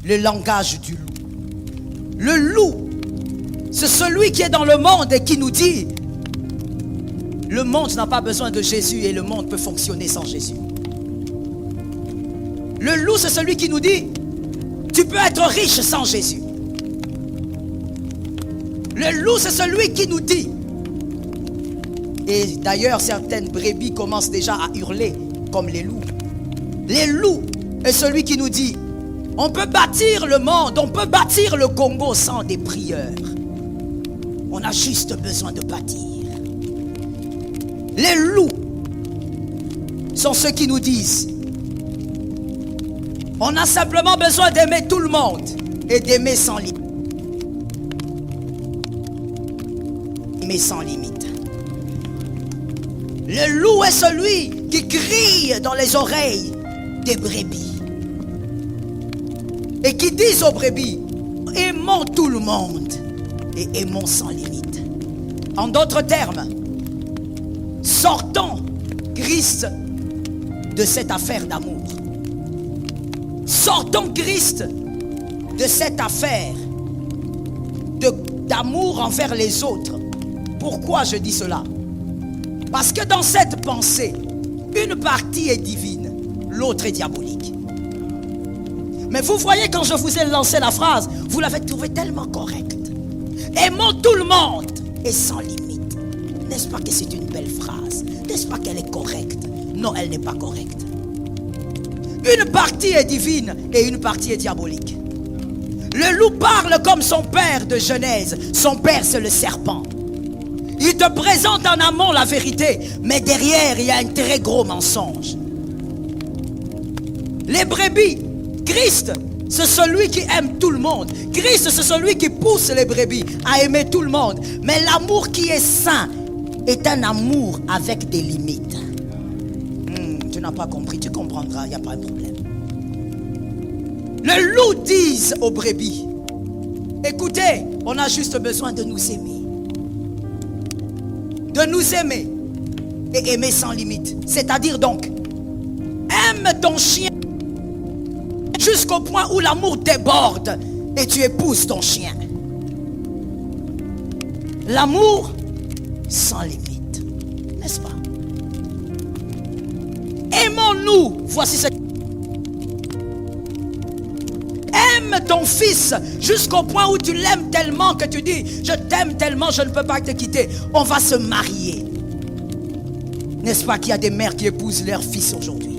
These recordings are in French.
le langage du loup. Le loup, c'est celui qui est dans le monde et qui nous dit le monde n'a pas besoin de Jésus et le monde peut fonctionner sans Jésus. Le loup, c'est celui qui nous dit tu peux être riche sans Jésus. Le loup, c'est celui qui nous dit, et d'ailleurs certaines brebis commencent déjà à hurler comme les loups. Les loups est celui qui nous dit on peut bâtir le monde, on peut bâtir le Congo sans des prieurs. On a juste besoin de bâtir. Les loups sont ceux qui nous disent on a simplement besoin d'aimer tout le monde et d'aimer sans limite. Aimer sans limite. Le loup est celui qui crie dans les oreilles des brebis et qui dit aux brebis aimons tout le monde et aimons sans limite. En d'autres termes, sortons Christ de cette affaire d'amour. Sortons Christ de cette affaire d'amour envers les autres. Pourquoi je dis cela? Parce que dans cette pensée, une partie est divine, l'autre est diabolique. Mais vous voyez, quand je vous ai lancé la phrase, vous l'avez trouvée tellement correcte. Aimons tout le monde et sans limite. N'est-ce pas que c'est une belle phrase? N'est-ce pas qu'elle est correcte? Non, elle n'est pas correcte. Une partie est divine et une partie est diabolique. Le loup parle comme son père de Genèse. Son père, c'est le serpent. Il te présente en amont la vérité, mais derrière, il y a un très gros mensonge. Les brebis, Christ, c'est celui qui aime tout le monde. Christ, c'est celui qui pousse les brebis à aimer tout le monde. Mais l'amour qui est saint est un amour avec des limites. Tu n'as pas compris, tu comprendras, il n'y a pas de problème. Le loup dit aux brebis, écoutez, on a juste besoin de nous aimer. De nous aimer et aimer sans limite. C'est-à-dire donc, aime ton chien jusqu'au point où l'amour déborde et tu épouses ton chien. L'amour sans limite, n'est-ce pas? Aimons-nous, voici ce... Aime ton fils jusqu'au point où tu l'aimes tellement que tu dis je t'aime tellement, je ne peux pas te quitter. On va se marier. N'est-ce pas qu'il y a des mères qui épousent leurs fils aujourd'hui?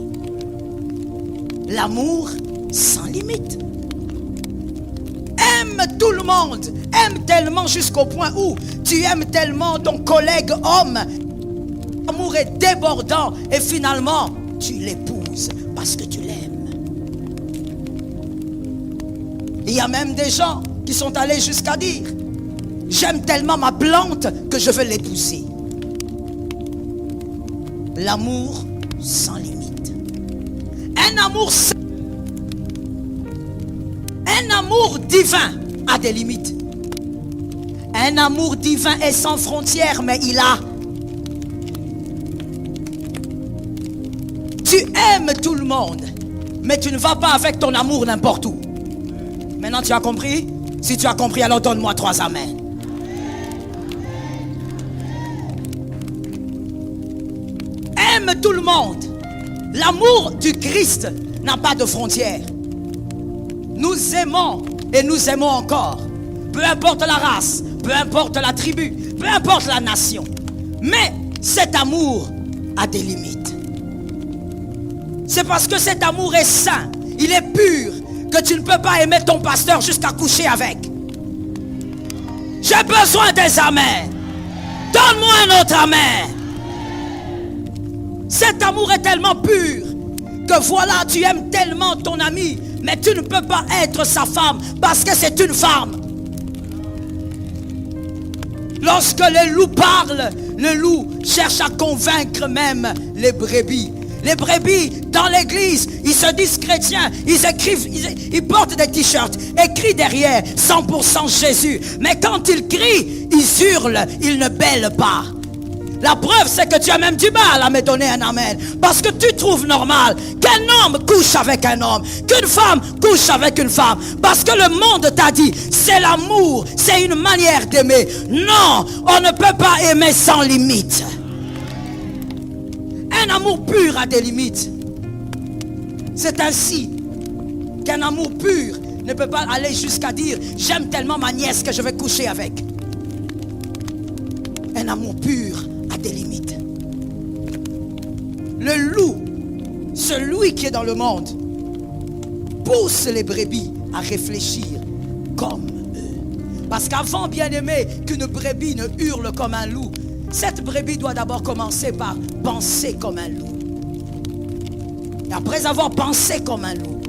L'amour sans limite. Aime tout le monde. Aime tellement jusqu'au point où tu aimes tellement ton collègue homme. L'amour est débordant et finalement tu l'épouses parce que tu l'aimes. Il y a même des gens qui sont allés jusqu'à dire j'aime tellement ma plante que je veux l'épouser. L'amour sans limite. Un amour divin a des limites. Un amour divin est sans frontières, mais il a. Tu aimes tout le monde, mais tu ne vas pas avec ton amour n'importe où. Maintenant tu as compris? Si tu as compris, alors donne-moi 3 amens. Aime tout le monde. L'amour du Christ n'a pas de frontières. Nous aimons et nous aimons encore. Peu importe la race, peu importe la tribu, peu importe la nation. Mais cet amour a des limites. C'est parce que cet amour est saint, il est pur, que tu ne peux pas aimer ton pasteur jusqu'à coucher avec. J'ai besoin des amens. Donne-moi un autre amen. Cet amour est tellement pur que voilà, tu aimes tellement ton ami, mais tu ne peux pas être sa femme parce que c'est une femme. Lorsque le loup parle, le loup cherche à convaincre même les brebis. Les brebis dans l'église, ils se disent chrétiens, ils écrivent, ils portent des t-shirts, écrit derrière 100% Jésus. Mais quand ils crient, ils hurlent, ils ne bêlent pas. La preuve, c'est que tu as même du mal à me donner un amen. Parce que tu trouves normal qu'un homme couche avec un homme, qu'une femme couche avec une femme. Parce que le monde t'a dit, c'est l'amour, c'est une manière d'aimer. Non, on ne peut pas aimer sans limite. Un amour pur a des limites. C'est ainsi qu'un amour pur ne peut pas aller jusqu'à dire, j'aime tellement ma nièce que je vais coucher avec. Un amour pur a des limites. Le loup, celui qui est dans le monde, pousse les brebis à réfléchir comme eux. Parce qu'avant, bien aimé, qu'une brebis ne hurle comme un loup, cette brebis doit d'abord commencer par penser comme un loup. Et après avoir pensé comme un loup,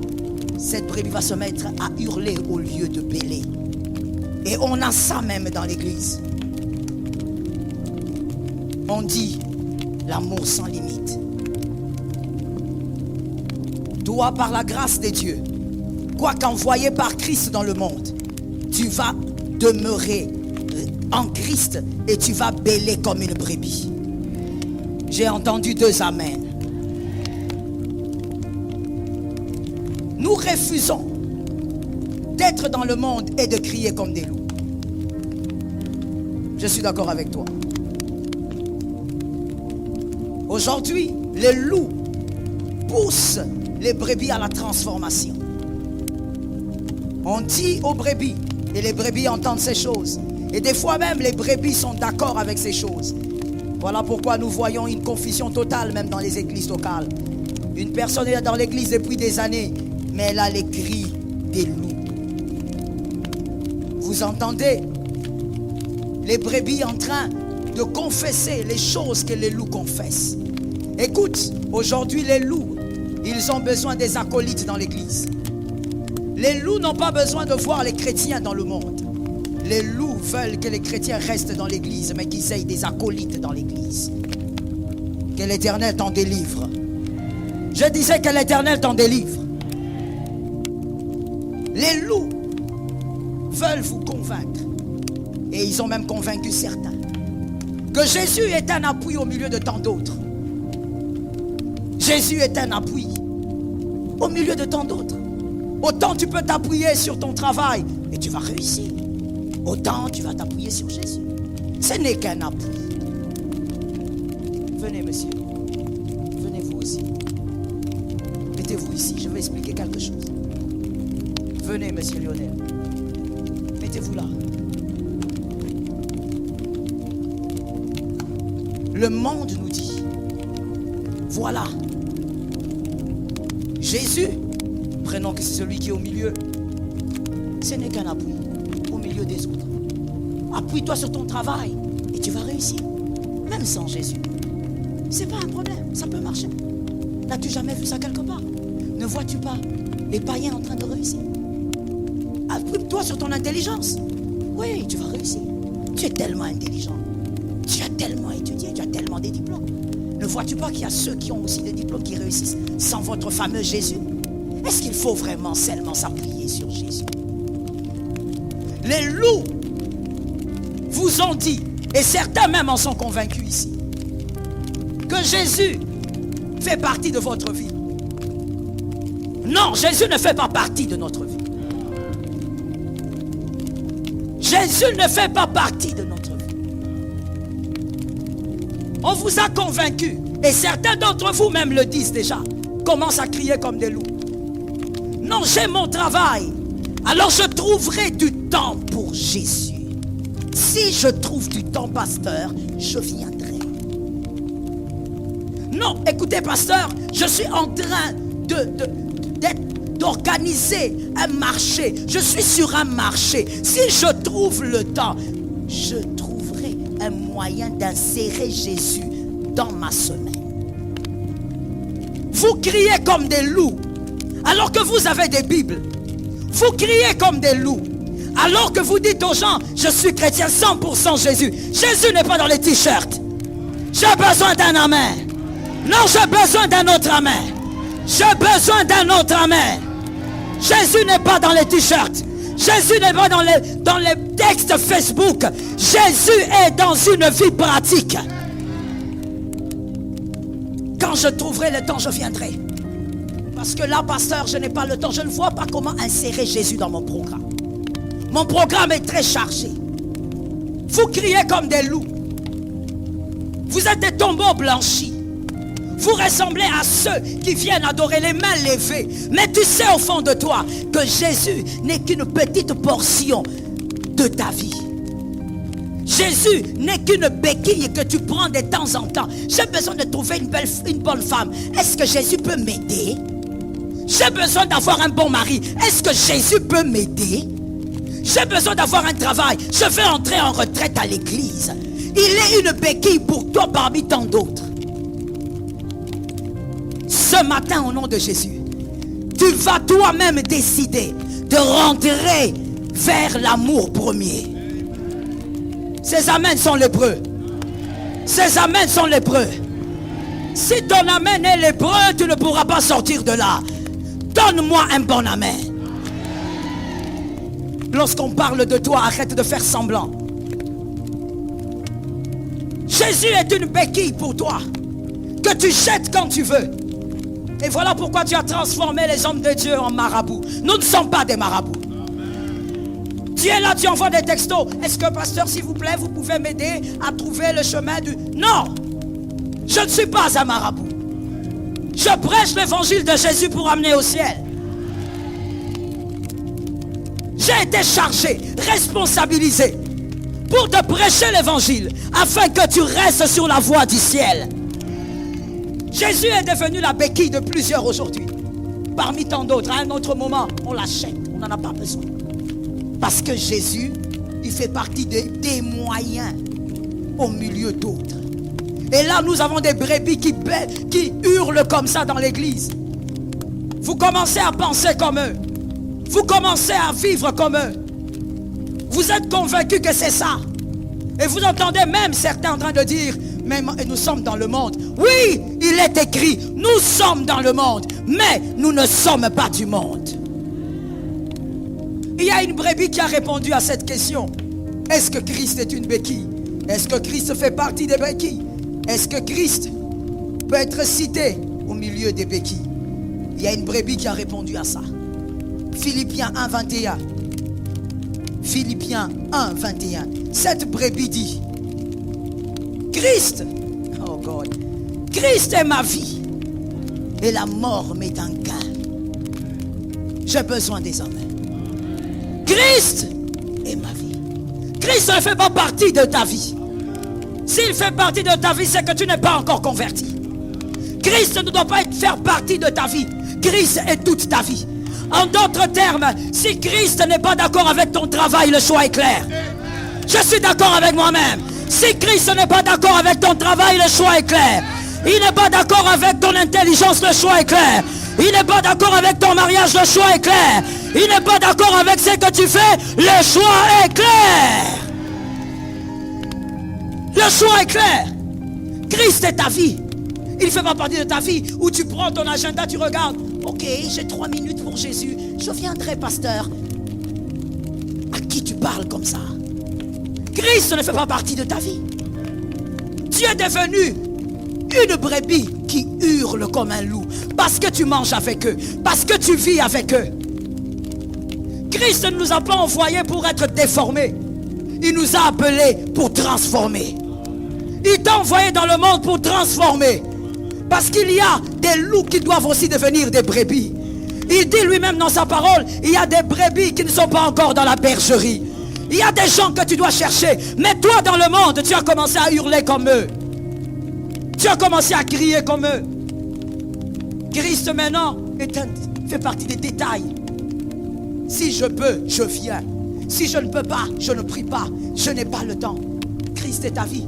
cette brebis va se mettre à hurler au lieu de bêler. Et on a ça même dans l'église. On dit l'amour sans limite. Toi, par la grâce de Dieu, quoique envoyé par Christ dans le monde, tu vas demeurer en Christ et tu vas bêler comme une brebis. J'ai entendu 2 amens. Nous refusons d'être dans le monde et de crier comme des loups. Je suis d'accord avec toi. Aujourd'hui, les loups poussent les brebis à la transformation. On dit aux brebis, et les brebis entendent ces choses. Et des fois même, les brebis sont d'accord avec ces choses. Voilà pourquoi nous voyons une confusion totale même dans les églises locales. Une personne est dans l'église depuis des années, mais elle a les cris des loups. Vous entendez les brebis en train de confesser les choses que les loups confessent. Écoute, aujourd'hui les loups, ils ont besoin des acolytes dans l'église. Les loups n'ont pas besoin de voir les chrétiens dans le monde. Les loups veulent que les chrétiens restent dans l'église, mais qu'ils aient des acolytes dans l'église. Que l'Éternel t'en délivre. Je disais que l'Éternel t'en délivre. Les loups veulent vous convaincre, et ils ont même convaincu certains, que Jésus est un appui au milieu de tant d'autres. Jésus est un appui au milieu de tant d'autres. Autant tu peux t'appuyer sur ton travail et tu vas réussir. Autant tu vas t'appuyer sur Jésus. Ce n'est qu'un appui. Venez, monsieur. Venez vous aussi. Mettez-vous ici, je vais expliquer quelque chose. Venez, monsieur Lionel. Mettez-vous là. Le monde nous dit, voilà, Jésus, prenons que c'est celui qui est au milieu, ce n'est qu'un appui au milieu des autres. Appuie-toi sur ton travail et tu vas réussir, même sans Jésus. C'est pas un problème, ça peut marcher. N'as-tu jamais vu ça quelque part? Ne vois-tu pas les païens en train de réussir? Appuie-toi sur ton intelligence. Oui, tu vas réussir. Tu es tellement intelligent. Tu as tellement étudié, tu as tellement des diplômes. Ne vois-tu pas qu'il y a ceux qui ont aussi des diplômes qui réussissent sans votre fameux Jésus? Est-ce qu'il faut vraiment seulement s'appuyer sur Jésus? Les loups vous ont dit, et certains même en sont convaincus ici, que Jésus fait partie de votre vie. Non, Jésus ne fait pas partie de notre vie. Jésus ne fait pas partie de notre vie. On vous a convaincu, et certains d'entre vous même le disent déjà, commencent à crier comme des loups. Non, j'ai mon travail, alors je trouverai du temps pour Jésus. Si je trouve du temps, pasteur, je viendrai. Non, écoutez, pasteur, je suis en train d'organiser un marché. Je suis sur un marché. Si je trouve le temps, je trouverai un moyen d'insérer Jésus dans ma semaine. Vous criez comme des loups, alors que vous avez des Bibles. Vous criez comme des loups, alors que vous dites aux gens, je suis chrétien 100% Jésus. Jésus n'est pas dans les t-shirts. J'ai besoin d'un amen. Non, j'ai besoin d'un autre amen. J'ai besoin d'un autre amen. Jésus n'est pas dans les t-shirts. Jésus n'est pas dans les textes Facebook. Jésus est dans une vie pratique. Quand je trouverai le temps, je viendrai. Parce que là, pasteur, je n'ai pas le temps. Je ne vois pas comment insérer Jésus dans mon programme. Mon programme est très chargé. Vous criez comme des loups. Vous êtes des tombeaux blanchis. Vous ressemblez à ceux qui viennent adorer les mains levées. Mais tu sais au fond de toi que Jésus n'est qu'une petite portion de ta vie. Jésus n'est qu'une béquille que tu prends de temps en temps. J'ai besoin de trouver une bonne femme. Est-ce que Jésus peut m'aider? J'ai besoin d'avoir un bon mari. Est-ce que Jésus peut m'aider? J'ai besoin d'avoir un travail. Je vais entrer en retraite à l'église. Il est une béquille pour toi parmi tant d'autres. Ce matin, au nom de Jésus, tu vas toi-même décider de rentrer vers l'amour premier. Ces amens sont lépreux. Ces amens sont lépreux. Si ton amen est lépreux, tu ne pourras pas sortir de là. Donne-moi un bon amen. Lorsqu'on parle de toi, arrête de faire semblant. Jésus est une béquille pour toi, que tu jettes quand tu veux. Et voilà pourquoi tu as transformé les hommes de Dieu en marabouts. Nous ne sommes pas des marabouts. Tu es là, tu envoies des textos. Est-ce que pasteur, s'il vous plaît, vous pouvez m'aider à trouver le chemin du... Non, je ne suis pas un marabout. Je prêche l'évangile de Jésus pour amener au ciel. J'ai été chargé, responsabilisé pour te prêcher l'évangile afin que tu restes sur la voie du ciel. Jésus est devenu la béquille de plusieurs aujourd'hui. Parmi tant d'autres, à un autre moment, on l'achète, on n'en a pas besoin. Parce que Jésus, il fait partie des moyens au milieu d'autres. Et là, nous avons des brebis qui hurlent comme ça dans l'église. Vous commencez à penser comme eux. Vous commencez à vivre comme eux. Vous êtes convaincus que c'est ça. Et vous entendez même certains en train de dire, mais nous sommes dans le monde. Oui, il est écrit, nous sommes dans le monde, mais nous ne sommes pas du monde. Il y a une brebis qui a répondu à cette question. Est-ce que Christ est une béquille? Est-ce que Christ fait partie des béquilles? Est-ce que Christ peut être cité au milieu des béquilles? Il y a une brebis qui a répondu à ça. Philippiens 1, 21. Philippiens 1, 21. Cette brebis dit, Christ, oh God, Christ est ma vie et la mort m'est un gain. J'ai besoin des hommes. Christ est ma vie. Christ ne fait pas partie de ta vie. S'il fait partie de ta vie, c'est que tu n'es pas encore converti. Christ ne doit pas faire partie de ta vie. Christ est toute ta vie. En d'autres termes, si Christ n'est pas d'accord avec ton travail, le choix est clair. Je suis d'accord avec moi-même. Si Christ n'est pas d'accord avec ton travail, le choix est clair. Il n'est pas d'accord avec ton intelligence, le choix est clair. Il n'est pas d'accord avec ton mariage, le choix est clair. Il n'est pas d'accord avec ce que tu fais, le choix est clair. Le choix est clair. Christ est ta vie. Il ne fait pas partie de ta vie où tu prends ton agenda, tu regardes. Ok, j'ai 3 minutes pour Jésus. Je viendrai, pasteur. À qui tu parles comme ça? Christ ne fait pas partie de ta vie. Tu es devenu une brebis qui hurle comme un loup. Parce que tu manges avec eux. Parce que tu vis avec eux. Christ ne nous a pas envoyés pour être déformés. Il nous a appelés pour transformer. Il t'a envoyé dans le monde pour transformer. Parce qu'il y a des loups qui doivent aussi devenir des brebis. Il dit lui-même dans sa parole, il y a des brebis qui ne sont pas encore dans la bergerie. Il y a des gens que tu dois chercher. Mais toi dans le monde, tu as commencé à hurler comme eux. Tu as commencé à crier comme eux. Christ maintenant fait partie des détails. Si je peux, je viens. Si je ne peux pas, je ne prie pas. Je n'ai pas le temps. Christ est ta vie.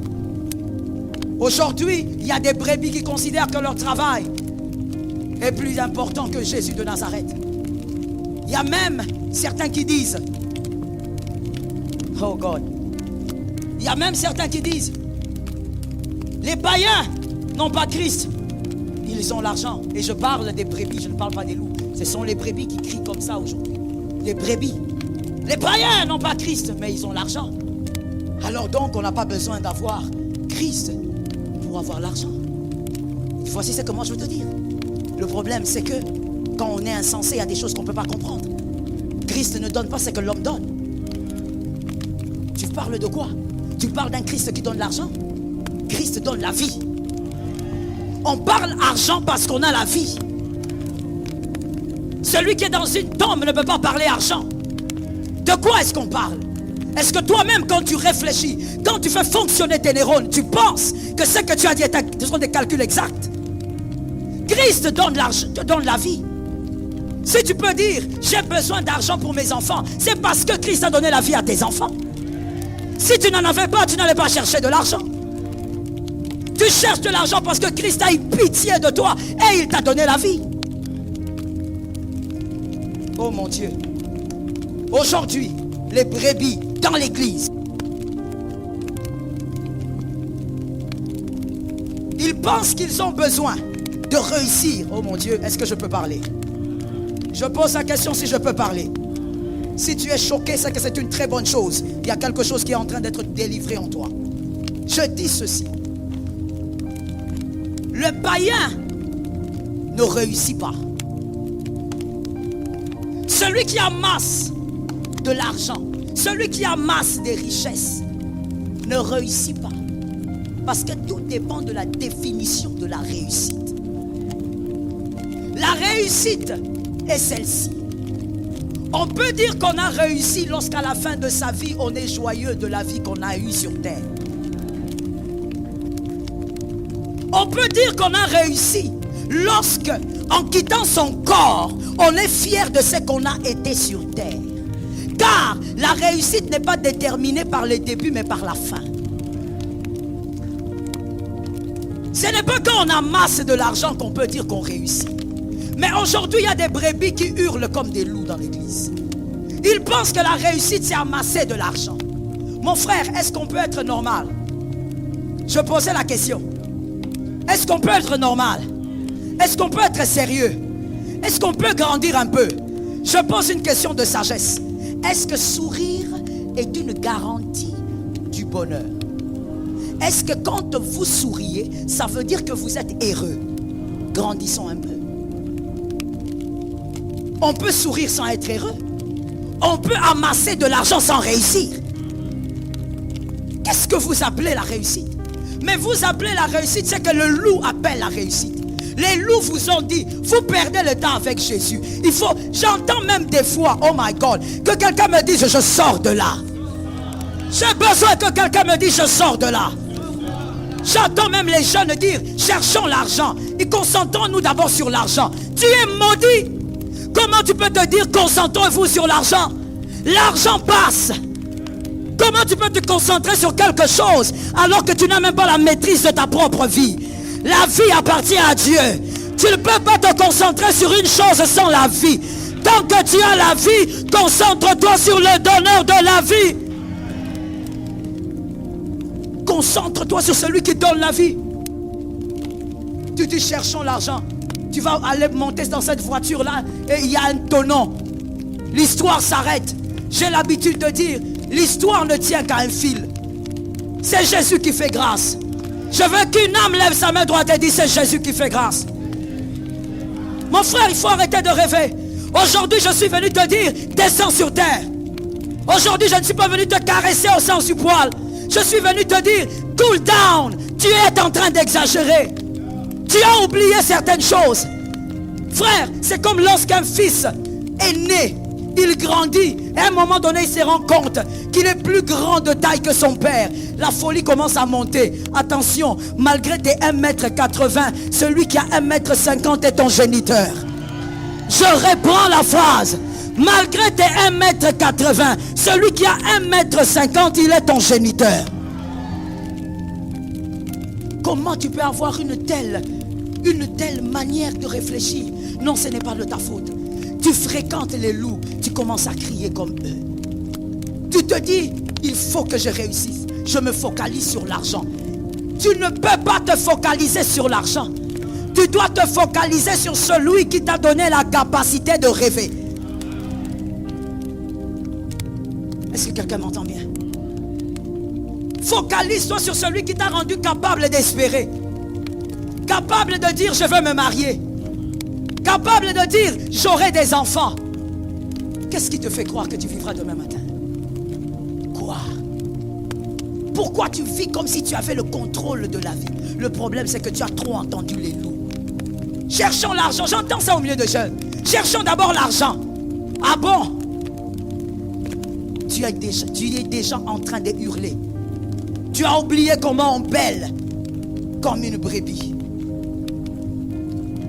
Aujourd'hui, il y a des brebis qui considèrent que leur travail est plus important que Jésus de Nazareth. Il y a même certains qui disent, oh God, il y a même certains qui disent, les païens n'ont pas Christ, ils ont l'argent. Et je parle des brebis, je ne parle pas des loups. Ce sont les brebis qui crient comme ça aujourd'hui. Les brebis. Les païens n'ont pas Christ, mais ils ont l'argent. Alors donc, on n'a pas besoin d'avoir Christ pour avoir l'argent. Voici ce que moi je veux te dire. Le problème, c'est que quand on est insensé, il y a des choses qu'on ne peut pas comprendre. Christ ne donne pas ce que l'homme donne. Tu parles de quoi? Tu parles d'un Christ qui donne l'argent? Christ donne la vie. On parle argent parce qu'on a la vie. Celui qui est dans une tombe ne peut pas parler argent. De quoi est-ce qu'on parle? Est-ce que toi-même, quand tu réfléchis, quand tu fais fonctionner tes neurones, tu penses que ce que tu as dit ce sont des calculs exacts? Christ donne l'argent, te donne la vie. Si tu peux dire, j'ai besoin d'argent pour mes enfants, c'est parce que Christ a donné la vie à tes enfants. Si tu n'en avais pas, tu n'allais pas chercher de l'argent. Tu cherches de l'argent parce que Christ a eu pitié de toi et il t'a donné la vie. Oh mon Dieu. Aujourd'hui, les brebis dans l'église, ils pensent qu'ils ont besoin de réussir. Oh mon Dieu, est-ce que je peux parler? Je pose la question si je peux parler. Si tu es choqué, c'est que c'est une très bonne chose. Il y a quelque chose qui est en train d'être délivré en toi. Je dis ceci. Le païen ne réussit pas. Celui qui amasse de l'argent, celui qui amasse des richesses, ne réussit pas. Parce que tout dépend de la définition de la réussite. La réussite est celle-ci. On peut dire qu'on a réussi lorsqu'à la fin de sa vie, on est joyeux de la vie qu'on a eue sur terre. On peut dire qu'on a réussi lorsque, en quittant son corps, on est fier de ce qu'on a été sur terre. Car la réussite n'est pas déterminée par le début, mais par la fin. Ce n'est pas quand on amasse de l'argent qu'on peut dire qu'on réussit. Mais aujourd'hui, il y a des brebis qui hurlent comme des loups dans l'église. Ils pensent que la réussite, c'est amasser de l'argent. Mon frère, est-ce qu'on peut être normal? Je posais la question. Est-ce qu'on peut être normal? Est-ce qu'on peut être sérieux? Est-ce qu'on peut grandir un peu? Je pose une question de sagesse. Est-ce que sourire est une garantie du bonheur? Est-ce que quand vous souriez, ça veut dire que vous êtes heureux? Grandissons un peu. On peut sourire sans être heureux. On peut amasser de l'argent sans réussir. Qu'est-ce que vous appelez la réussite? Mais vous appelez la réussite ce que le loup appelle la réussite. Les loups vous ont dit, vous perdez le temps avec Jésus. J'entends même des fois, oh my God, que quelqu'un me dise, je sors de là. J'ai besoin que quelqu'un me dise, je sors de là. J'entends même les jeunes dire, cherchons l'argent. Et concentrons-nous d'abord sur l'argent. Tu es maudit. Comment tu peux te dire, concentrez-vous sur l'argent? L'argent passe. Comment tu peux te concentrer sur quelque chose alors que tu n'as même pas la maîtrise de ta propre vie? La vie appartient à Dieu. Tu ne peux pas te concentrer sur une chose sans la vie. Tant que tu as la vie, concentre-toi sur le donneur de la vie. Concentre-toi sur celui qui donne la vie. Tu dis cherchons l'argent. Tu vas aller monter dans cette voiture-là et il y a un tonneau. L'histoire s'arrête. J'ai l'habitude de dire, l'histoire ne tient qu'à un fil. C'est Jésus qui fait grâce. Je veux qu'une âme lève sa main droite et dise, c'est Jésus qui fait grâce. Mon frère, il faut arrêter de rêver. Aujourd'hui, je suis venu te dire, descends sur terre. Aujourd'hui, je ne suis pas venu te caresser au sens du poil. Je suis venu te dire, cool down. Tu es en train d'exagérer. Tu as oublié certaines choses. Frère, c'est comme lorsqu'un fils est né. Il grandit. Et à un moment donné, il se rend compte qu'il est plus grand de taille que son père. La folie commence à monter. Attention, malgré tes 1m80, celui qui a 1m50 est ton géniteur. Je reprends la phrase. Malgré tes 1m80, celui qui a 1m50, il est ton géniteur. Comment tu peux avoir une telle manière de réfléchir? Non, ce n'est pas de ta faute. Tu fréquentes les loups, tu commences à crier comme eux. Tu te dis, il faut que je réussisse. Je me focalise sur l'argent. Tu ne peux pas te focaliser sur l'argent. Tu dois te focaliser sur celui qui t'a donné la capacité de rêver. Est-ce que quelqu'un m'entend bien? Focalise-toi sur celui qui t'a rendu capable d'espérer. capable de dire je veux me marier, capable de dire j'aurai des enfants. Qu'est-ce qui te fait croire que tu vivras demain matin? Quoi? Pourquoi tu vis comme si tu avais le contrôle de la vie? Le problème, c'est que tu as trop entendu les loups. Cherchons l'argent, j'entends ça au milieu de jeunes. Cherchons d'abord l'argent. Ah bon? Tu es déjà en train de hurler. Tu as oublié comment on bêle comme une brebis.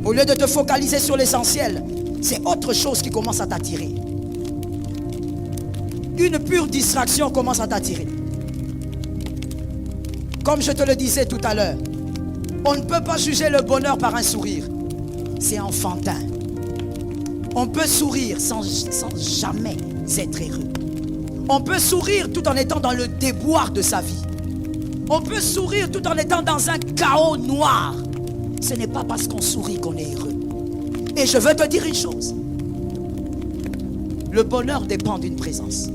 Au lieu de te focaliser sur l'essentiel, c'est autre chose qui commence à t'attirer. Une pure distraction commence à t'attirer. Comme je te le disais tout à l'heure, on ne peut pas juger le bonheur par un sourire. C'est enfantin. On peut sourire sans jamais être heureux. On peut sourire tout en étant dans le déboire de sa vie. On peut sourire tout en étant dans un chaos noir. Ce n'est pas parce qu'on sourit qu'on est heureux. Et je veux te dire une chose. Le bonheur dépend d'une présence.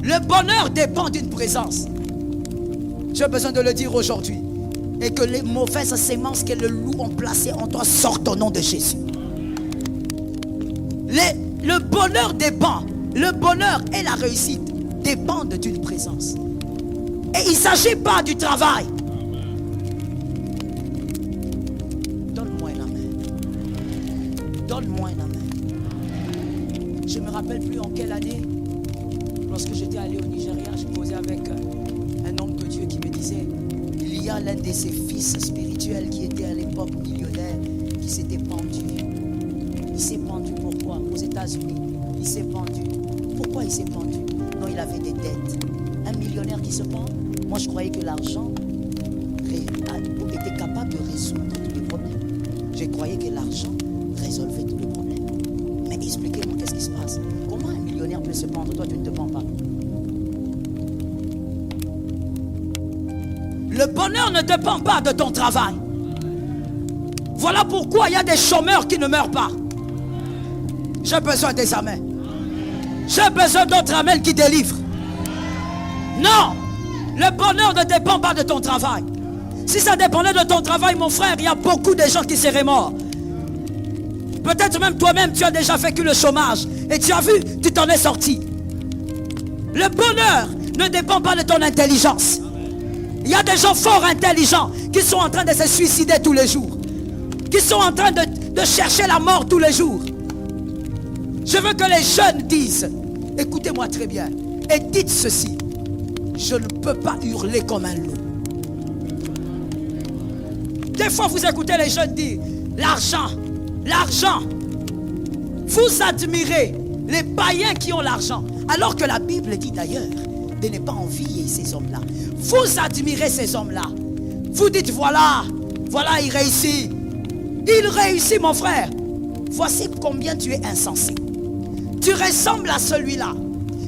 Le bonheur dépend d'une présence. J'ai besoin de le dire aujourd'hui. Et que les mauvaises sémences que le loup ont placées en toi sortent au nom de Jésus. Le bonheur dépend. Le bonheur et la réussite dépendent d'une présence. Et il ne s'agit pas du travail. Donne-moi la main. Donne-moi la main. Je ne me rappelle plus en quelle année, lorsque j'étais allé au Nigeria, je causais avec un homme de Dieu qui me disait, il y a l'un de ses fils spirituels qui était à l'époque millionnaire, qui s'était pendu. Il s'est pendu pourquoi? Aux États-Unis. Il s'est pendu. Pourquoi il s'est pendu? Non, il avait des dettes. Un millionnaire qui se pend? Moi, je croyais que l'argent était capable de résoudre tous les problèmes. Je croyais que l'argent résolvait tous les problèmes. Mais expliquez-moi, qu'est-ce qui se passe? Comment un millionnaire peut se pendre? Toi, tu ne te pends pas. Le bonheur ne dépend pas de ton travail. Voilà pourquoi il y a des chômeurs qui ne meurent pas. J'ai besoin des amens. J'ai besoin d'autres amens qui délivrent. Non, le bonheur ne dépend pas de ton travail. Si ça dépendait de ton travail, mon frère, il y a beaucoup de gens qui seraient morts. Peut-être même toi-même, tu as déjà vécu le chômage. Et tu as vu, tu t'en es sorti. Le bonheur ne dépend pas de ton intelligence. Il y a des gens fort intelligents qui sont en train de se suicider tous les jours. Qui sont en train de chercher la mort tous les jours. Je veux que les jeunes disent, écoutez-moi très bien, et dites ceci, je ne peux pas hurler comme un loup. Des fois vous écoutez les jeunes dire, l'argent, l'argent. Vous admirez les païens qui ont l'argent, alors que la Bible dit d'ailleurs de ne pas envier ces hommes-là. Vous admirez ces hommes-là. Vous dites, voilà, voilà, il réussit. Il réussit, mon frère. Voici combien tu es insensé. Tu ressembles à celui-là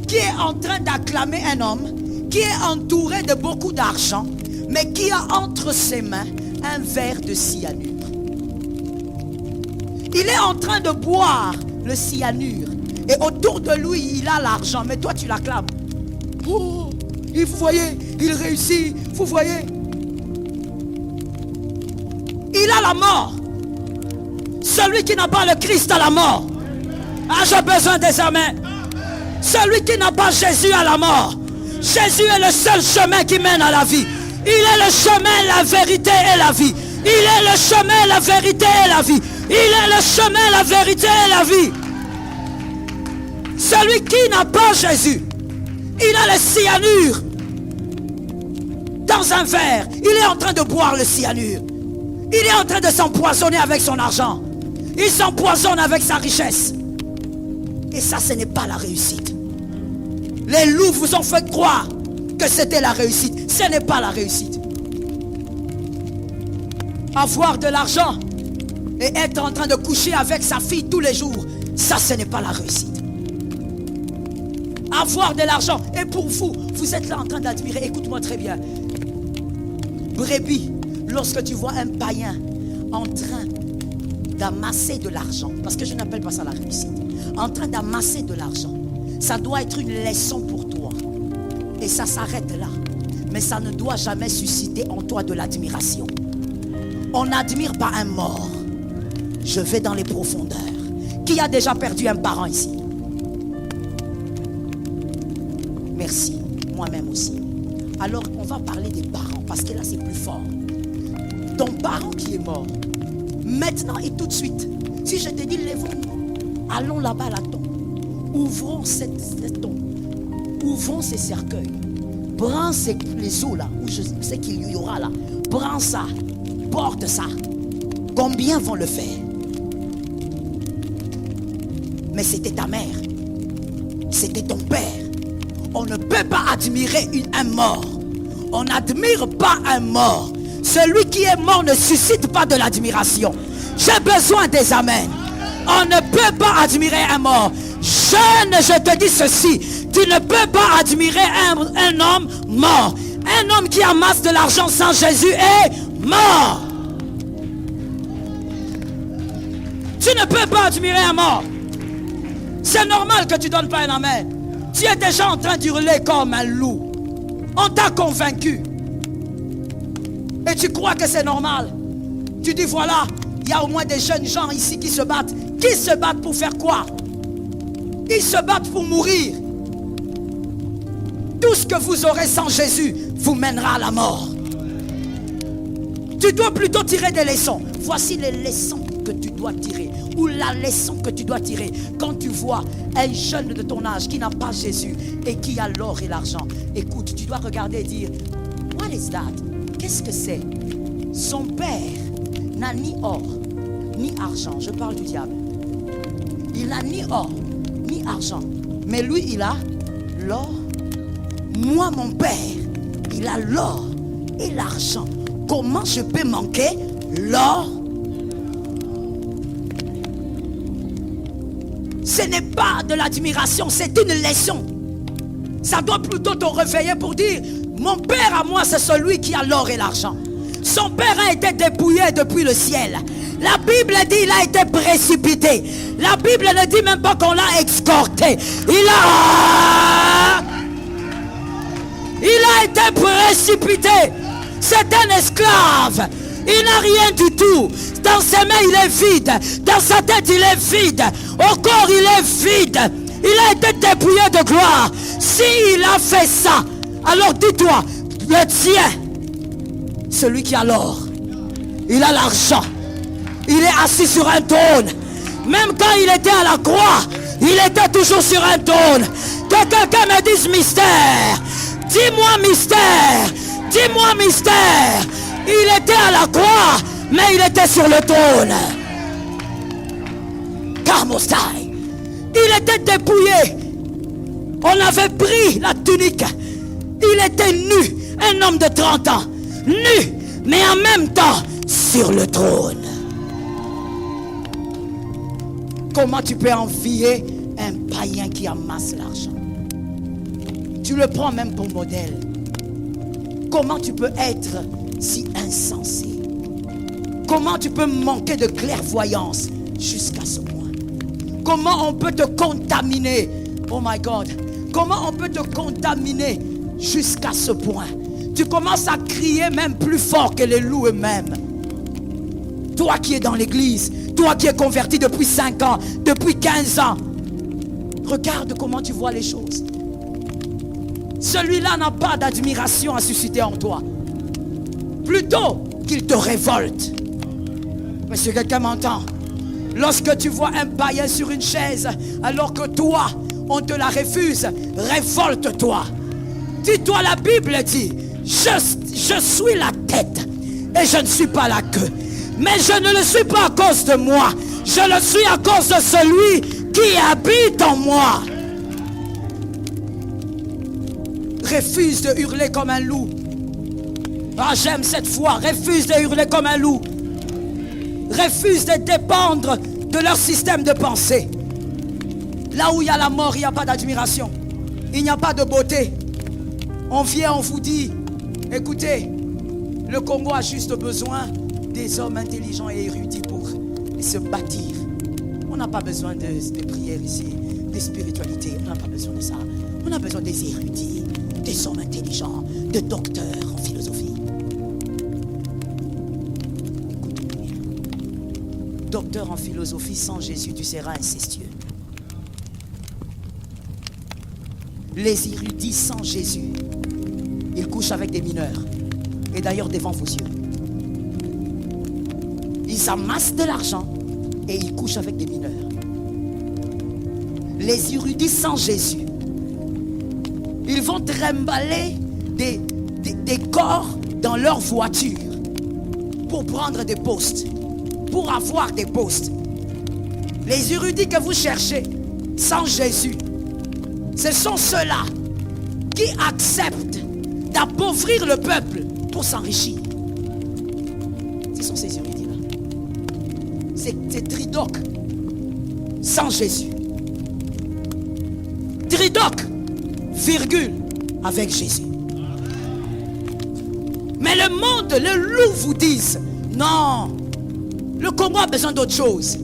qui est en train d'acclamer un homme qui est entouré de beaucoup d'argent, mais qui a entre ses mains un verre de cyanure. Il est en train de boire le cyanure et autour de lui il a l'argent, mais toi tu l'acclames. Oh, et vous voyez, il réussit, vous voyez. Il a la mort. Celui qui n'a pas le Christ a la mort. Ah, j'ai besoin des amens. Celui qui n'a pas Jésus a la mort. Jésus est le seul chemin qui mène à la vie. Il est le chemin, la vérité et la vie. Il est le chemin, la vérité et la vie. Il est le chemin, la vérité et la vie. Celui qui n'a pas Jésus, il a le cyanure dans un verre. Il est en train de boire le cyanure. Il est en train de s'empoisonner avec son argent. Il s'empoisonne avec sa richesse. Et ça, ce n'est pas la réussite. Les loups vous ont fait croire que c'était la réussite. Ce n'est pas la réussite. Avoir de l'argent et être en train de coucher avec sa fille tous les jours, ça, ce n'est pas la réussite. Avoir de l'argent. Et pour vous, vous êtes là en train d'admirer. Écoute-moi très bien. Brebis, lorsque tu vois un païen en train d'amasser de l'argent, parce que je n'appelle pas ça la réussite, en train d'amasser de l'argent, ça doit être une leçon pour toi. Et ça s'arrête là. Mais ça ne doit jamais susciter en toi de l'admiration. On n'admire pas un mort. Je vais dans les profondeurs. Qui a déjà perdu un parent ici? Merci, moi-même aussi. Alors on va parler des parents, parce que là c'est plus fort. Ton parent qui est mort, maintenant et tout de suite, si je te dis lèvons-nous, allons là-bas à la tombe, ouvrons cette tombe, ouvrons ces cercueils, prends les eaux là, où je sais qu'il y aura là, prends ça, porte ça. Combien vont le faire? Mais c'était ta mère, c'était ton père. On ne peut pas admirer un mort. On n'admire pas un mort. Celui qui est mort ne suscite pas de l'admiration. J'ai besoin des amens. On ne peut pas admirer un mort. Jeune, je te dis ceci. Tu ne peux pas admirer un homme mort. Un homme qui amasse de l'argent sans Jésus est mort. Tu ne peux pas admirer un mort. C'est normal que tu ne donnes pas un amen. Tu es déjà en train d'hurler comme un loup. On t'a convaincu. Et tu crois que c'est normal. Tu dis voilà, il y a au moins des jeunes gens ici qui se battent. Qui se battent pour faire quoi? Ils se battent pour mourir. Tout ce que vous aurez sans Jésus vous mènera à la mort. Tu dois plutôt tirer des leçons. Voici les leçons que tu dois tirer. Ou la leçon que tu dois tirer quand tu vois un jeune de ton âge qui n'a pas Jésus et qui a l'or et l'argent. Écoute, tu dois regarder et dire, what is that? Qu'est-ce que c'est? Son père n'a ni or ni argent. Je parle du diable. Il n'a ni or ni argent. Mais lui, il a l'or. Moi, mon père, il a l'or et l'argent. Comment je peux manquer l'or? Ce n'est pas de l'admiration, c'est une leçon. Ça doit plutôt te réveiller pour dire, mon père à moi, c'est celui qui a l'or et l'argent. Son père a été dépouillé depuis le ciel. La Bible dit il a été précipité. La Bible ne dit même pas qu'on l'a escorté. Il a été précipité. C'est un esclave. Il n'a rien du tout. Dans ses mains, il est vide. Dans sa tête, il est vide. Au corps, il est vide. Il a été dépouillé de gloire. S'il a fait ça, alors dis-toi, le tien, celui qui a l'or, il a l'argent. Il est assis sur un trône. Même quand il était à la croix, il était toujours sur un trône. Que quelqu'un me dise mystère. Dis-moi mystère. Dis-moi mystère. Il était à la croix, mais il était sur le trône. Karmostai. Il était dépouillé. On avait pris la tunique. Il était nu. Un homme de 30 ans. Nu, mais en même temps sur le trône. Comment tu peux envier un païen qui amasse l'argent? Tu le prends même pour modèle. Comment tu peux être si insensé? Comment tu peux manquer de clairvoyance jusqu'à ce point? Comment on peut te contaminer? Oh my God. Comment on peut te contaminer jusqu'à ce point? Tu commences à crier même plus fort que les loups eux-mêmes. Toi qui es dans l'église, toi qui es converti depuis 5 ans, depuis 15 ans. Regarde comment tu vois les choses. Celui-là n'a pas d'admiration à susciter en toi. Plutôt qu'il te révolte. Monsieur, quelqu'un m'entend? Lorsque tu vois un païen sur une chaise, alors que toi, on te la refuse, révolte-toi. Dis-toi, la Bible dit, je suis la tête et je ne suis pas la queue. Mais je ne le suis pas à cause de moi. Je le suis à cause de celui qui habite en moi. Refuse de hurler comme un loup. Ah, j'aime cette foi. Refuse de hurler comme un loup. Refuse de dépendre de leur système de pensée. Là où il y a la mort, il n'y a pas d'admiration. Il n'y a pas de beauté. On vient, on vous dit, écoutez, le Congo a juste besoin des hommes intelligents et érudits pour se bâtir. On n'a pas besoin de prières ici, de spiritualité. On n'a pas besoin de ça. On a besoin des érudits. des hommes intelligents, des docteurs en philosophie. Écoute-moi bien. Docteur en philosophie, sans Jésus, tu seras incestueux. Les érudits sans Jésus, ils couchent avec des mineurs. Et d'ailleurs devant vos yeux. Ils amassent de l'argent et ils couchent avec des mineurs. Les érudits sans Jésus, ils vont trimballer des corps dans leur voiture pour prendre des postes, pour avoir des postes. Les érudits que vous cherchez sans Jésus, ce sont ceux-là qui acceptent d'appauvrir le peuple pour s'enrichir. Ce sont ces érudits-là. C'est Tridoc sans Jésus. Tridoc, virgule, avec Jésus. Mais le monde, le loup vous disent, non, le Congo a besoin d'autre chose.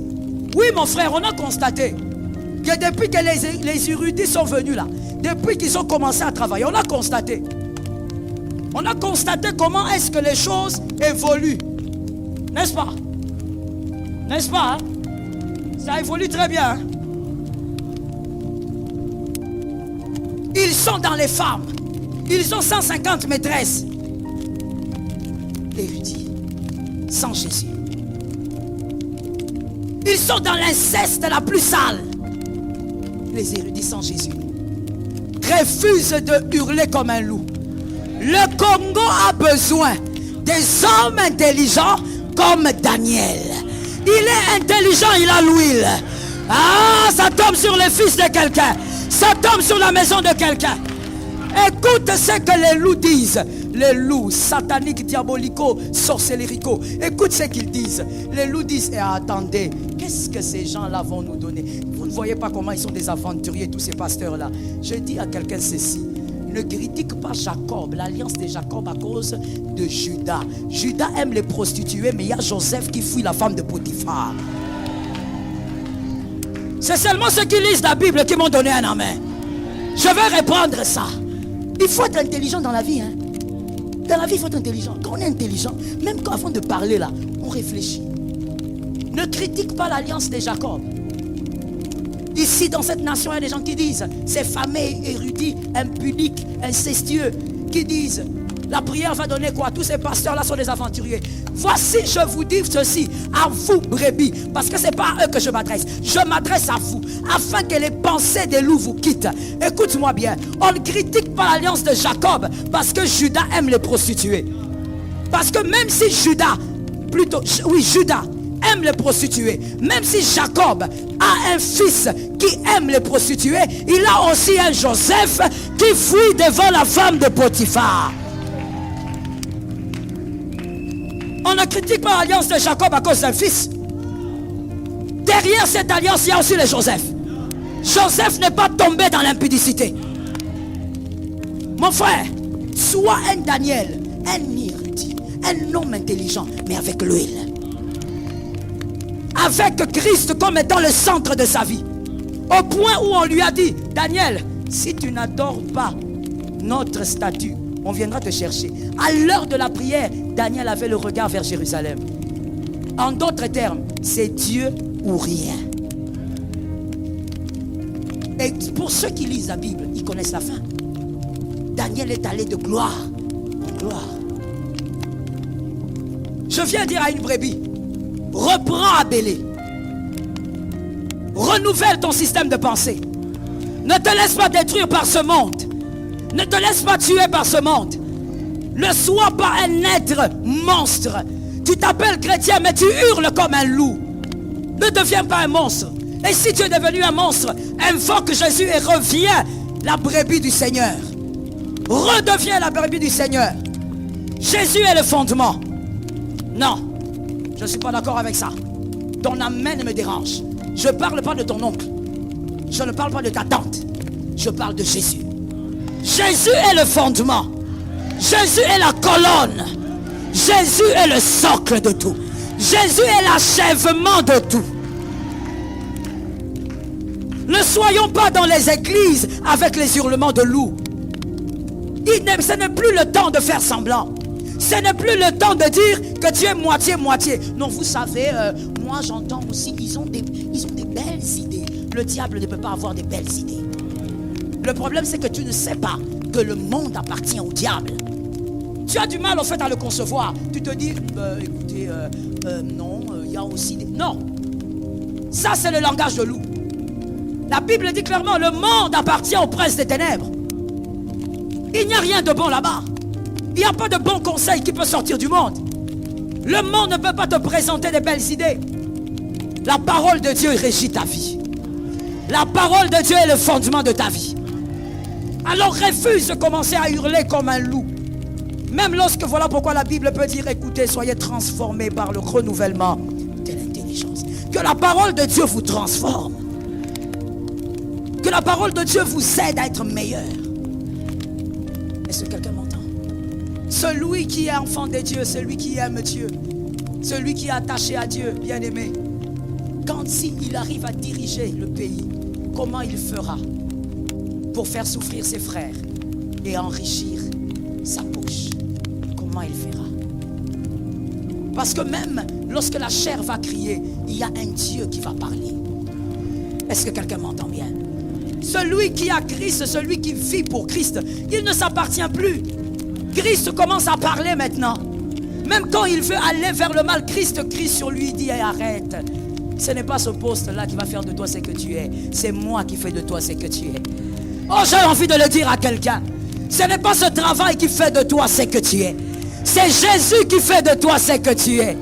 Oui, mon frère, on a constaté que depuis que les érudits sont venus là, depuis qu'ils ont commencé à travailler, on a constaté comment est-ce que les choses évoluent. N'est-ce pas? N'est-ce pas? Hein? Ça évolue très bien. Hein? Ils sont dans les femmes. Ils ont 150 maîtresses. Érudits, sans Jésus. Ils sont dans l'inceste la plus sale. Les érudits sans Jésus refusent de hurler comme un loup. Le Congo a besoin des hommes intelligents comme Daniel. Il est intelligent, il a l'huile. Ah, ça tombe sur les fils de quelqu'un. Ça tombe sur la maison de quelqu'un. Écoute ce que les loups disent. Les loups sataniques, diabolico, sorcellerico. Écoute ce qu'ils disent. Les loups disent, et attendez, qu'est-ce que ces gens-là vont nous donner? Vous ne voyez pas comment ils sont des aventuriers, tous ces pasteurs-là. Je dis à quelqu'un ceci. Ne critique pas Jacob, l'alliance de Jacob à cause de Judas. Judas aime les prostituées, mais il y a Joseph qui fuit la femme de Potiphar. C'est seulement ceux qui lisent la Bible qui m'ont donné un amen. Je vais reprendre ça. Il faut être intelligent dans la vie. Hein? Dans la vie, il faut être intelligent. Quand on est intelligent, même quand avant de parler là, on réfléchit. Ne critique pas l'alliance de Jacob. Ici, dans cette nation, il y a des gens qui disent, ces fameux érudits, impudiques, incestueux, qui disent, la prière va donner quoi? Tous ces pasteurs-là sont des aventuriers. Voici, je vous dis ceci, à vous, brebis, parce que ce n'est pas à eux que je m'adresse. Je m'adresse à vous, afin que les pensées des loups vous quittent. Écoute-moi bien, on ne critique pas l'alliance de Jacob, parce que Judas aime les prostituées. Parce que même si Judas aime les prostituées, même si Jacob a un fils qui aime les prostituées, il a aussi un Joseph qui fuit devant la femme de Potiphar. On ne critique pas l'alliance de Jacob à cause d'un fils. Derrière cette alliance, il y a aussi le Joseph. Joseph n'est pas tombé dans l'impudicité. Mon frère, sois un Daniel, un érudit, un homme intelligent, mais avec l'huile. Avec Christ comme étant le centre de sa vie. Au point où on lui a dit, Daniel, si tu n'adores pas notre statut, on viendra te chercher. À l'heure de la prière, Daniel avait le regard vers Jérusalem. En d'autres termes, c'est Dieu ou rien. Et pour ceux qui lisent la Bible, ils connaissent la fin. Daniel est allé de gloire en gloire. Je viens dire à une brebis, reprends Abélé. Renouvelle ton système de pensée. Ne te laisse pas détruire par ce monde. Ne te laisse pas tuer par ce monde. Ne sois pas un être monstre. Tu t'appelles chrétien, mais tu hurles comme un loup. Ne deviens pas un monstre. Et si tu es devenu un monstre, invoque Jésus et reviens la brebis du Seigneur. Redeviens la brebis du Seigneur. Jésus est le fondement. Non, je ne suis pas d'accord avec ça. Ton amen me dérange. Je ne parle pas de ton oncle. Je ne parle pas de ta tante. Je parle de Jésus. Jésus est le fondement. Jésus est la colonne. Jésus est le socle de tout. Jésus est l'achèvement de tout. Ne soyons pas dans les églises avec les hurlements de loups. Ce n'est plus le temps de faire semblant. Ce n'est plus le temps de dire que tu es moitié-moitié. Non, vous savez, moi j'entends aussi, ils ont des belles idées. Le diable ne peut pas avoir des belles idées. Le problème, c'est que tu ne sais pas que le monde appartient au diable. Tu as du mal, en fait, à le concevoir. Tu te dis, écoutez, non, il y a aussi des... Non. Ça, c'est le langage de loup. La Bible dit clairement, le monde appartient au prince des ténèbres. Il n'y a rien de bon là-bas. Il n'y a pas de bon conseil qui peut sortir du monde. Le monde ne peut pas te présenter des belles idées. La parole de Dieu régit ta vie. La parole de Dieu est le fondement de ta vie. Alors refuse de commencer à hurler comme un loup. Même lorsque, voilà pourquoi la Bible peut dire, écoutez, soyez transformés par le renouvellement de l'intelligence. Que la parole de Dieu vous transforme. Que la parole de Dieu vous aide à être meilleur. Est-ce que quelqu'un m'entend? Celui qui est enfant de Dieu, celui qui aime Dieu, celui qui est attaché à Dieu, bien-aimé, quand il arrive à diriger le pays, comment il fera pour faire souffrir ses frères et enrichir sa poche? Comment il fera? Parce que même lorsque la chair va crier, il y a un Dieu qui va parler. Est-ce que quelqu'un m'entend bien? Celui qui a Christ, celui qui vit pour Christ, il ne s'appartient plus. Christ commence à parler maintenant. Même quand il veut aller vers le mal, Christ crie sur lui, dit hey, arrête. Ce n'est pas ce poste-là qui va faire de toi ce que tu es. C'est moi qui fais de toi ce que tu es. Oh, j'ai envie de le dire à quelqu'un. Ce n'est pas ce travail qui fait de toi ce que tu es. C'est Jésus qui fait de toi ce que tu es.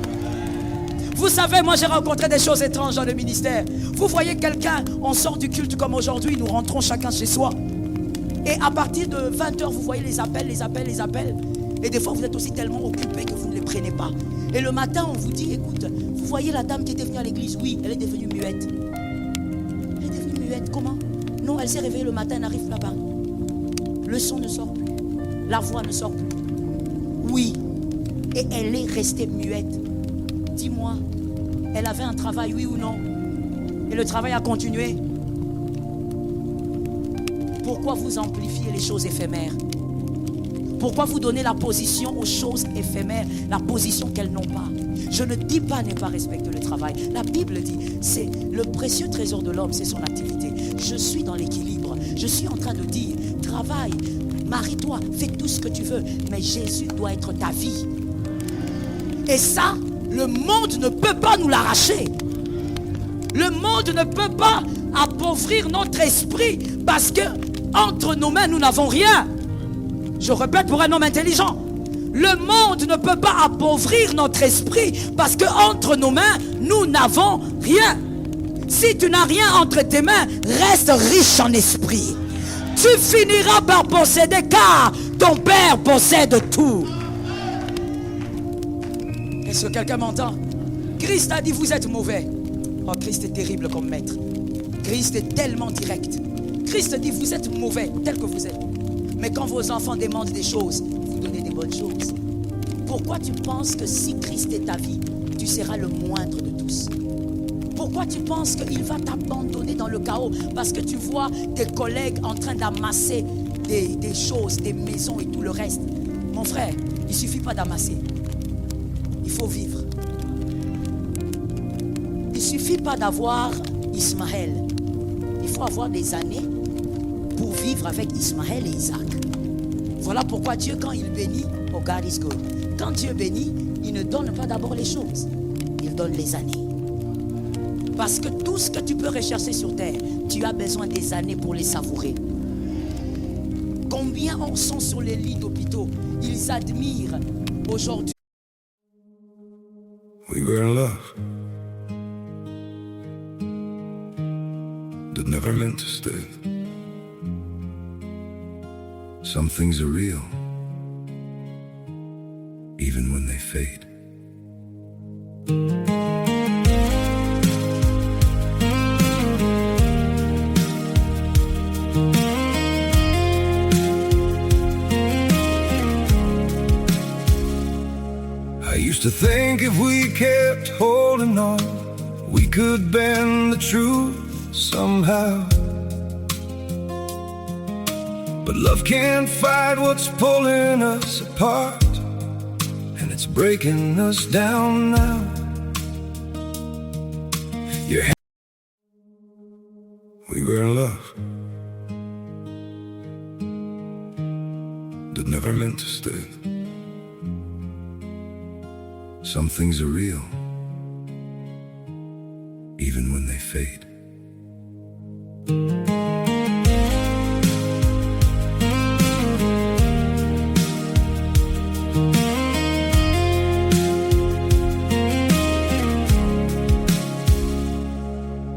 Vous savez, moi j'ai rencontré des choses étranges dans le ministère. Vous voyez quelqu'un, on sort du culte comme aujourd'hui, nous rentrons chacun chez soi. Et à partir de 20h, vous voyez les appels. Et des fois, vous êtes aussi tellement occupés que vous ne les prenez pas. Et le matin, on vous dit, écoute, vous voyez la dame qui était venue à l'église? Oui, elle est devenue muette. Elle est devenue muette, comment? Non, elle s'est réveillée le matin, elle n'arrive pas à parler. Le son ne sort plus. La voix ne sort plus. Oui. Et elle est restée muette. Dis-moi, elle avait un travail, oui ou non? Et le travail a continué. Pourquoi vous amplifiez les choses éphémères? Pourquoi vous donnez la position aux choses éphémères, la position qu'elles n'ont pas? Je ne dis pas ne pas respecter le travail. La Bible dit, c'est le précieux trésor de l'homme, c'est son activité. Je suis dans l'équilibre. Je suis en train de dire, travaille, marie-toi, fais tout ce que tu veux, mais Jésus doit être ta vie. Et ça, le monde ne peut pas nous l'arracher. Le monde ne peut pas appauvrir notre esprit parce que entre nos mains, nous n'avons rien. Je répète pour un homme intelligent. Le monde ne peut pas appauvrir notre esprit parce que entre nos mains, nous n'avons rien. Si tu n'as rien entre tes mains, reste riche en esprit. Tu finiras par posséder car ton Père possède tout. Est-ce que quelqu'un m'entend? Christ a dit vous êtes mauvais. Oh, Christ est terrible comme maître. Christ est tellement direct. Christ dit vous êtes mauvais tel que vous êtes. Mais quand vos enfants demandent des choses, vous donnez des bonnes choses. Pourquoi tu penses que si Christ est ta vie, tu seras le moindre de tous? Pourquoi tu penses qu'il va t'abandonner dans le chaos? Parce que tu vois tes collègues en train d'amasser des choses, des maisons et tout le reste. Mon frère, il ne suffit pas d'amasser. Il faut vivre. Il ne suffit pas d'avoir Ismaël. Il faut avoir des années pour vivre avec Ismaël et Isaac. Voilà pourquoi Dieu, quand il bénit, oh God is good. Quand Dieu bénit, il ne donne pas d'abord les choses. Il donne les années. Parce que tout ce que tu peux rechercher sur terre, tu as besoin des années pour les savourer. Combien en sont sur les lits d'hôpitaux? Ils admirent aujourd'hui. We were in love that never meant to stay. Some things are real, even when they fade. I used to think if we kept holding on, we could bend the truth somehow. But love can't fight what's pulling us apart, and it's breaking us down now. Your We were in love that never meant to stay. Some things are real, even when they fade.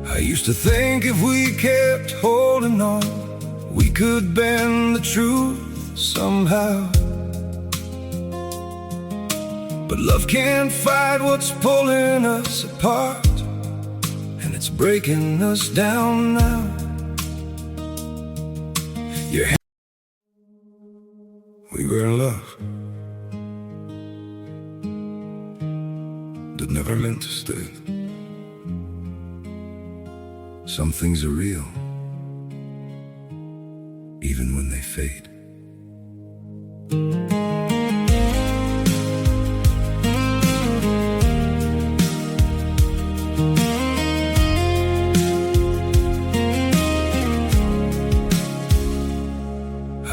I used to think if we kept holding on, we could bend the truth somehow. But love can't fight what's pulling us apart, and it's breaking us down now. Your We were in love that never meant to stay. Some things are real, even when they fade.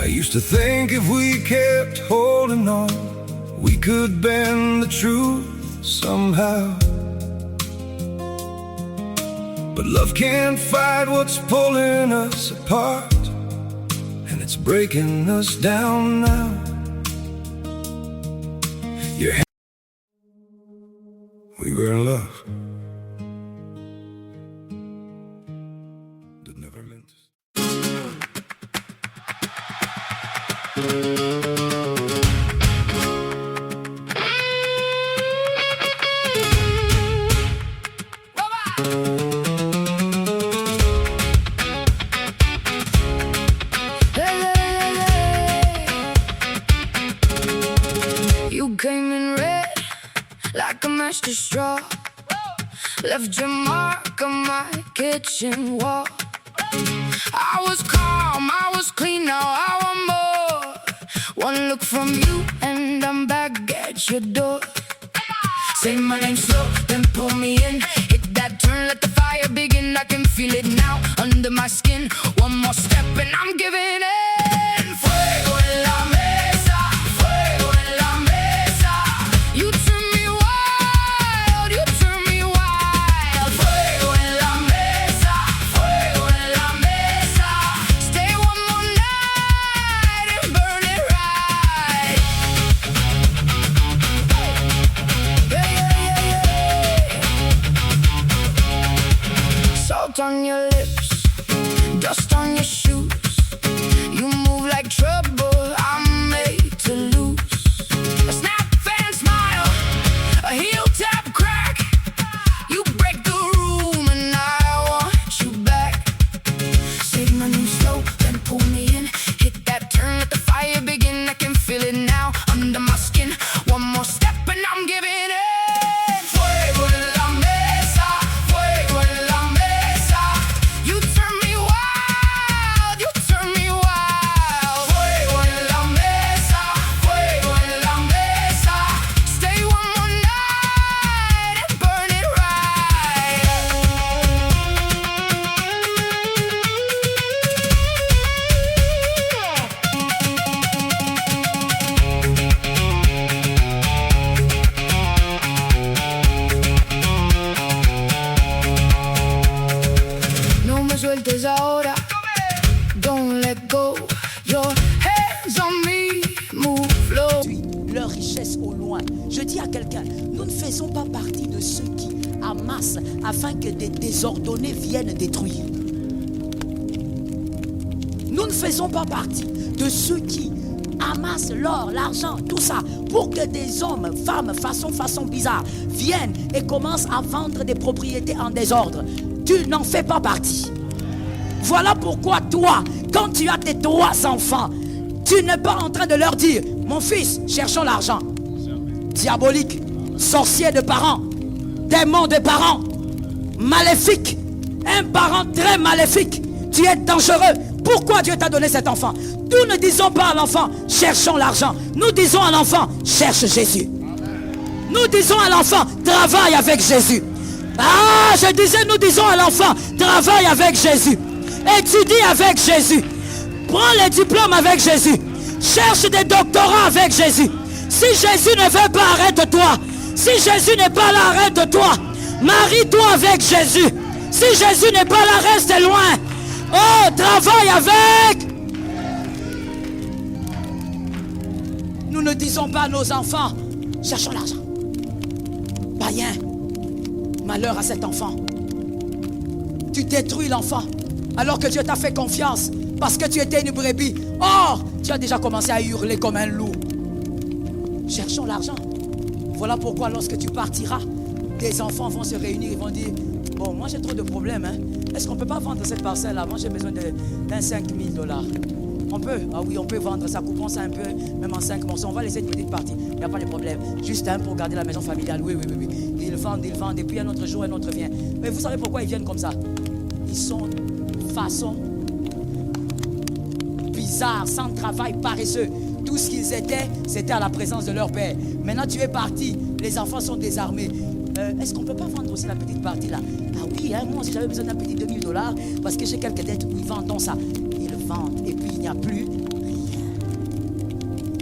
I used to think if we kept holding on, we could bend the truth somehow. But love can't fight what's pulling us apart, and it's breaking us down now. Your We were in love that never meant to. You came in red like a match to straw, left your mark on my kitchen wall. I was calm, I was clean, now I want more. One look from you and I'm back at your door. Say my name slow, then pull me in. Hit that turn, let the fire begin. I can feel it now under my skin. One more step and I'm giving in. Fuego en la mesa, fuego en la mesa. You turn me wild, you turn me wild. Fuego en la mesa, fuego en la mesa. Stay one more night and burn it right. Yeah, yeah, yeah, yeah. Salt on your lips, dust on your shoes. You move like trouble, I'm made to lose. A snap and smile, a heel tap crack. You break the room and I want you back. Say my name slow, then pull me in. Hit that turn, let the fire begin. I can feel it now under my skin. One more step and I'm giving in. Fuego en la mesa, fuego en la mesa. You turn me wild, you turn me wild. Fuego en la mesa, fuego en la mesa. Stay one more night and burn it right. No me sueltes ahora, don't let go. Your hands on me, move slow. Leur richesse au loin. Je dis à quelqu'un, nous ne faisons pas partie de ceux qui amassent afin que des désordonnés viennent détruire. Nous ne faisons pas partie de ceux qui amassent l'or, l'argent, tout ça, pour que des hommes, femmes, façon bizarre, viennent et commencent à vendre des propriétés en désordre. Tu n'en fais pas partie. Voilà pourquoi toi, quand tu as tes 3 enfants, tu n'es pas en train de leur dire, mon fils, cherchons l'argent. Diabolique, sorcier de parents, démon de parents, maléfique, un parent très maléfique. Tu es dangereux. Pourquoi Dieu t'a donné cet enfant? Nous ne disons pas à l'enfant, cherchons l'argent. Nous disons à l'enfant, cherche Jésus. Nous disons à l'enfant, travaille avec Jésus. Ah, je disais, nous disons à l'enfant, travaille avec Jésus. Étudie avec Jésus. Prends les diplômes avec Jésus. Cherche des doctorats avec Jésus. Si Jésus ne veut pas, arrête-toi. Si Jésus n'est pas là, arrête-toi. Marie-toi avec Jésus. Si Jésus n'est pas là, reste loin. Oh, travaille avec. Nous ne disons pas à nos enfants, cherchons l'argent. Païen, malheur à cet enfant. Tu détruis l'enfant alors que Dieu t'a fait confiance parce que tu étais une brebis. Or, tu as déjà commencé à hurler comme un loup. Cherchons l'argent. Voilà pourquoi lorsque tu partiras, tes enfants vont se réunir et vont dire, bon, moi j'ai trop de problèmes. Est-ce qu'on ne peut pas vendre cette parcelle avant? J'ai besoin d'un 5 000 $. On peut? Ah oui, on peut vendre ça. Coupons ça un peu, même en 5 morceaux. On va laisser une petite partie. Il n'y a pas de problème. Juste un pour garder la maison familiale. Oui. Ils vendent. Et puis un autre jour, un autre vient. Mais vous savez pourquoi ils viennent comme ça? Ils sont façon bizarre, sans travail, paresseux. Tout ce qu'ils étaient, c'était à la présence de leur père. Maintenant, tu es parti. Les enfants sont désarmés. Est-ce qu'on ne peut pas vendre aussi la petite partie là? Ah oui, moi aussi j'avais besoin d'un petit $2 000 parce que j'ai quelques dettes. Oui, vendons ça. Ils vendent et puis il n'y a plus rien.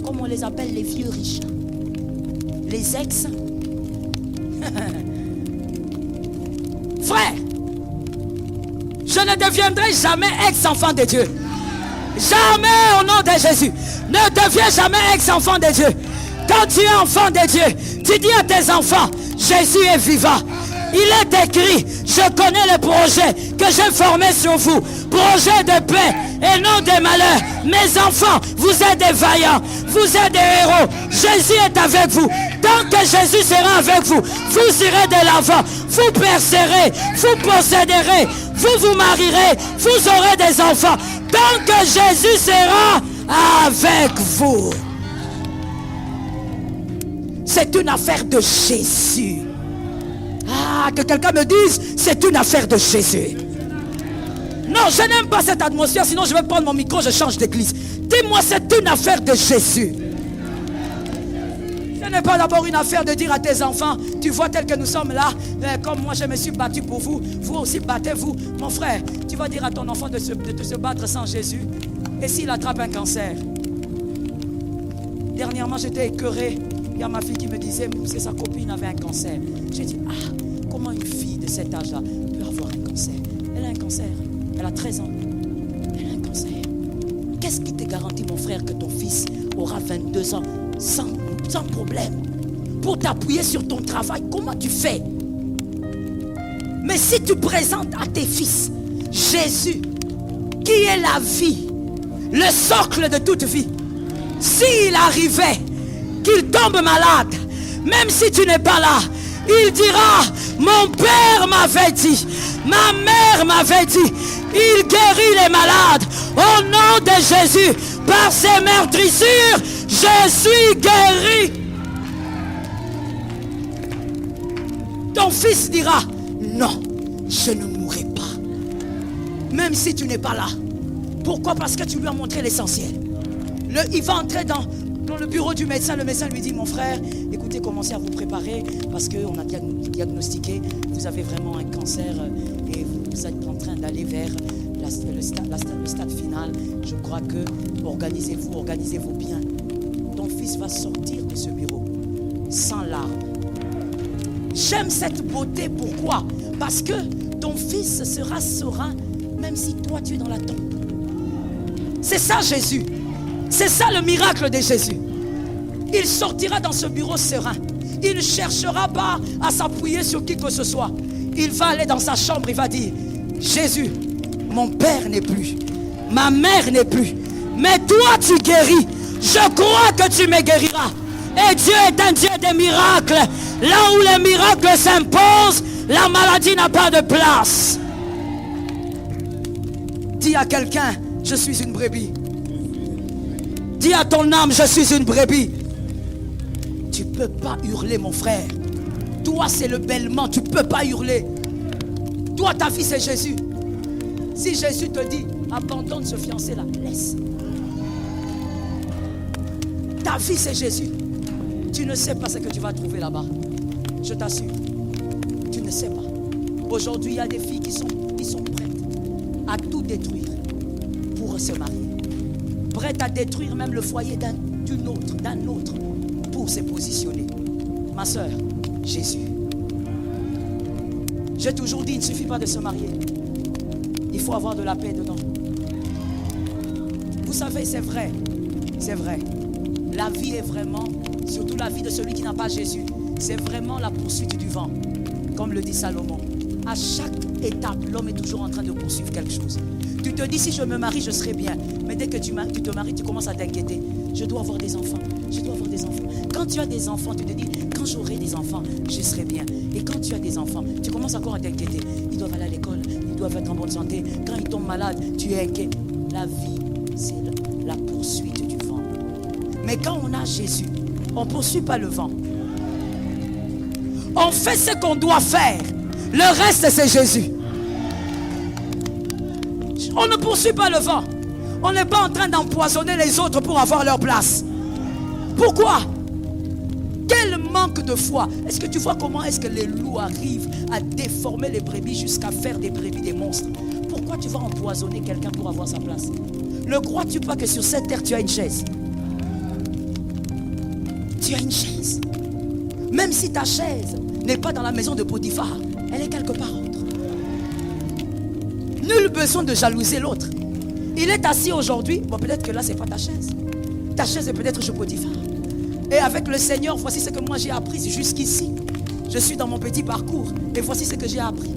Comme on les appelle les vieux riches. Les ex. Frère, je ne deviendrai jamais ex-enfant de Dieu. Jamais au nom de Jésus. Ne deviens jamais ex-enfant de Dieu. Quand tu es enfant de Dieu, tu dis à tes enfants, Jésus est vivant. Il est écrit, je connais le projet que j'ai formé sur vous. Projet de paix et non de malheur. Mes enfants, vous êtes des vaillants. Vous êtes des héros. Jésus est avec vous. Tant que Jésus sera avec vous, vous irez de l'avant. Vous percerez, vous posséderez, vous vous marierez, vous aurez des enfants. Tant que Jésus sera avec vous. C'est une affaire de Jésus. Ah, que quelqu'un me dise, c'est une affaire de Jésus. Non, je n'aime pas cette atmosphère, sinon je vais prendre mon micro, je change d'église. Dis-moi, c'est une affaire de Jésus. Ce n'est pas d'abord une affaire de dire à tes enfants, tu vois tel que nous sommes là, comme moi je me suis battu pour vous, vous aussi battez-vous. Mon frère, tu vas dire à ton enfant de se battre sans Jésus. Et s'il attrape un cancer? Dernièrement, j'étais écœuré. Il y a ma fille qui me disait, que sa copine avait un cancer. J'ai dit, comment une fille de cet âge-là peut avoir un cancer? Elle a un cancer. Elle a 13 ans. Elle a un cancer. Qu'est-ce qui te garantit, mon frère, que ton fils aura 22 ans sans problème? Pour t'appuyer sur ton travail, comment tu fais? Mais si tu présentes à tes fils Jésus, qui est la vie, le socle de toute vie, s'il arrivait qu'il tombe malade, même si tu n'es pas là, il dira, mon père m'avait dit, ma mère m'avait dit, il guérit les malades. Au nom de Jésus, par ses meurtrissures, je suis guéri. Ton fils dira, non, je ne mourrai pas. Même si tu n'es pas là. Pourquoi? Parce que tu lui as montré l'essentiel. Il va entrer dans le bureau du médecin. Le médecin lui dit, mon frère, écoutez, commencez à vous préparer parce qu'on a diagnostiqué, vous avez vraiment un cancer et vous êtes en train d'aller vers le stade final. Je crois que organisez-vous bien. Ton fils va sortir de ce bureau sans larmes. J'aime cette beauté. Pourquoi? Parce que ton fils sera serein même si toi tu es dans la tombe. C'est ça Jésus. C'est ça le miracle de Jésus. Il sortira dans ce bureau serein. Il ne cherchera pas à s'appuyer sur qui que ce soit. Il va aller dans sa chambre, il va dire, Jésus, mon père n'est plus, ma mère n'est plus, mais toi tu guéris. Je crois que tu me guériras. Et Dieu est un Dieu des miracles. Là où les miracles s'imposent, la maladie n'a pas de place. Dis à quelqu'un, je suis une brebis. Dis à ton âme, je suis une brebis. Tu ne peux pas hurler, mon frère. Toi, c'est le bêlement, tu ne peux pas hurler. Toi, ta vie, c'est Jésus. Si Jésus te dit, Abandonne ce fiancé-là. Laisse. Ta vie, c'est Jésus. Tu ne sais pas ce que tu vas trouver là-bas. Je t'assure. Tu ne sais pas. Aujourd'hui, il y a des filles qui sont prêtes à tout détruire pour se marier. Prêtes à détruire même le foyer d'un autre pour se positionner. Ma soeur, Jésus. J'ai toujours dit, il ne suffit pas de se marier. Il faut avoir de la paix dedans. Vous savez, c'est vrai. C'est vrai. La vie est vraiment, surtout la vie de celui qui n'a pas Jésus, c'est vraiment la poursuite du vent. Comme le dit Salomon. À chaque étape, l'homme est toujours en train de poursuivre quelque chose. Tu te dis, si je me marie, je serai bien. Mais dès que tu te maries, tu commences à t'inquiéter. Je dois avoir des enfants. Je dois avoir des enfants. Quand tu as des enfants, tu te dis, quand j'aurai des enfants, je serai bien. Et quand tu as des enfants, tu commences encore à t'inquiéter. Ils doivent aller à l'école, ils doivent être en bonne santé. Quand ils tombent malades, tu es inquiet. La vie, c'est la poursuite du vent. Mais quand on a Jésus, on ne poursuit pas le vent. On fait ce qu'on doit faire. Le reste, c'est Jésus. On ne poursuit pas le vent. On n'est pas en train d'empoisonner les autres pour avoir leur place. Pourquoi? Quel manque de foi. Est-ce que tu vois comment est-ce que les loups arrivent à déformer les brebis jusqu'à faire des brebis des monstres? Pourquoi tu vas empoisonner quelqu'un pour avoir sa place? Ne crois-tu pas que sur cette terre tu as une chaise? Tu as une chaise. Même si ta chaise n'est pas dans la maison de Potiphar, elle est quelque part autre. Nul besoin de jalouser l'autre. Il est assis aujourd'hui. Bon, peut-être que là, ce n'est pas ta chaise. Ta chaise est peut-être chez Potiphar. Et avec le Seigneur, voici ce que moi j'ai appris jusqu'ici. Je suis dans mon petit parcours. Et voici ce que j'ai appris.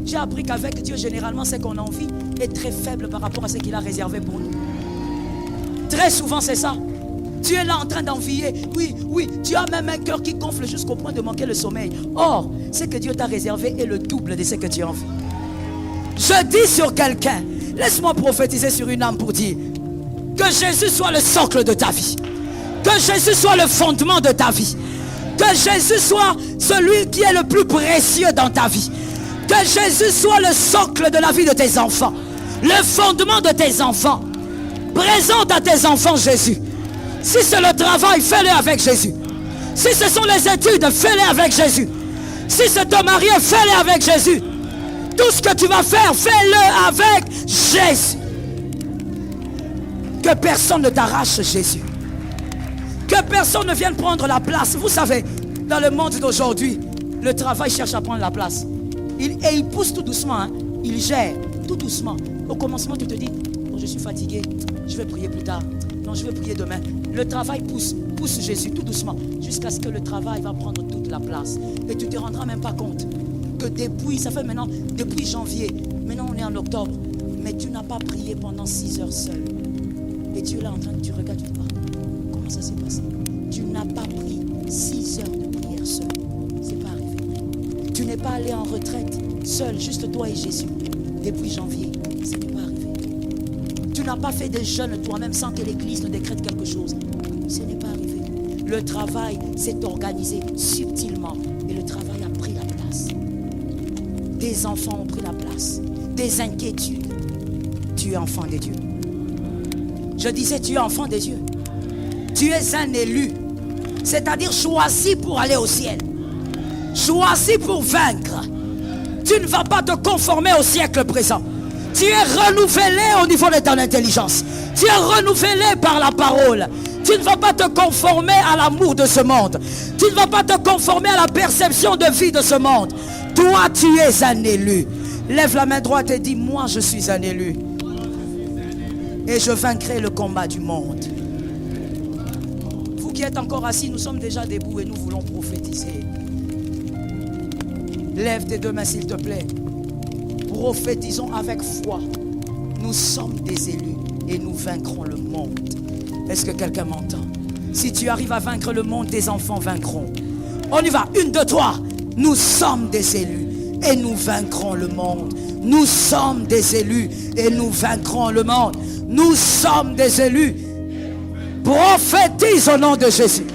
J'ai appris qu'avec Dieu, généralement, ce qu'on a envie est très faible par rapport à ce qu'il a réservé pour nous. Très souvent, c'est ça. Tu es là en train d'envier. Oui, tu as même un cœur qui gonfle jusqu'au point de manquer le sommeil. Or, ce que Dieu t'a réservé est le double de ce que tu as envie. Je dis sur quelqu'un, laisse-moi prophétiser sur une âme pour dire que Jésus soit le socle de ta vie. Que Jésus soit le fondement de ta vie. Que Jésus soit celui qui est le plus précieux dans ta vie. Que Jésus soit le socle de la vie de tes enfants. Le fondement de tes enfants. Présente à tes enfants Jésus. Si c'est le travail, fais-le avec Jésus. Si ce sont les études, fais-les avec Jésus. Si c'est te marier, fais-le avec Jésus. Tout ce que tu vas faire, fais-le avec Jésus. Que personne ne t'arrache Jésus. Que personne ne vienne prendre la place. Vous savez, dans le monde d'aujourd'hui, le travail cherche à prendre la place. Et il pousse tout doucement. Hein. Il gère tout doucement. Au commencement, tu te dis, oh, je suis fatigué, je vais prier plus tard. Non, je vais prier demain. Le travail pousse Jésus tout doucement. Jusqu'à ce que le travail va prendre toute la place. Et tu ne te rendras même pas compte que depuis, ça fait maintenant, depuis janvier, maintenant on est en octobre, mais tu n'as pas prié pendant 6 heures seul. Et tu es là en train de, tu regardes, tu te dis, comment ça s'est passé? Tu n'as pas pris 6 heures de prière seul. C'est pas arrivé. Tu n'es pas allé en retraite seul, juste toi et Jésus. Depuis janvier, ce n'est pas arrivé. Tu n'as pas fait des jeûnes toi-même sans que l'église ne décrète quelque chose. Ce n'est pas arrivé. Le travail s'est organisé subtilement et le travail a pris la place. Des enfants ont pris la place. Des inquiétudes. Tu es enfant de Dieu. Je disais, tu es enfant de Dieu. Tu es un élu. C'est-à-dire choisi pour aller au ciel. Choisi pour vaincre. Tu ne vas pas te conformer au siècle présent. Tu es renouvelé au niveau de ton intelligence. Tu es renouvelé par la parole. Tu ne vas pas te conformer à l'amour de ce monde. Tu ne vas pas te conformer à la perception de vie de ce monde. Toi, tu es un élu. Lève la main droite et dis, moi, je suis un élu. Et je vaincrai le combat du monde. Vous qui êtes encore assis, nous sommes déjà debout et nous voulons prophétiser. Lève tes deux mains, s'il te plaît. Prophétisons avec foi. Nous sommes des élus et nous vaincrons le monde. Est-ce que quelqu'un m'entend? Si tu arrives à vaincre le monde, tes enfants vaincront. On y va, 1, 2, 3. Nous sommes des élus et nous vaincrons le monde. Nous sommes des élus et nous vaincrons le monde. Nous sommes des élus. Prophétise au nom de Jésus.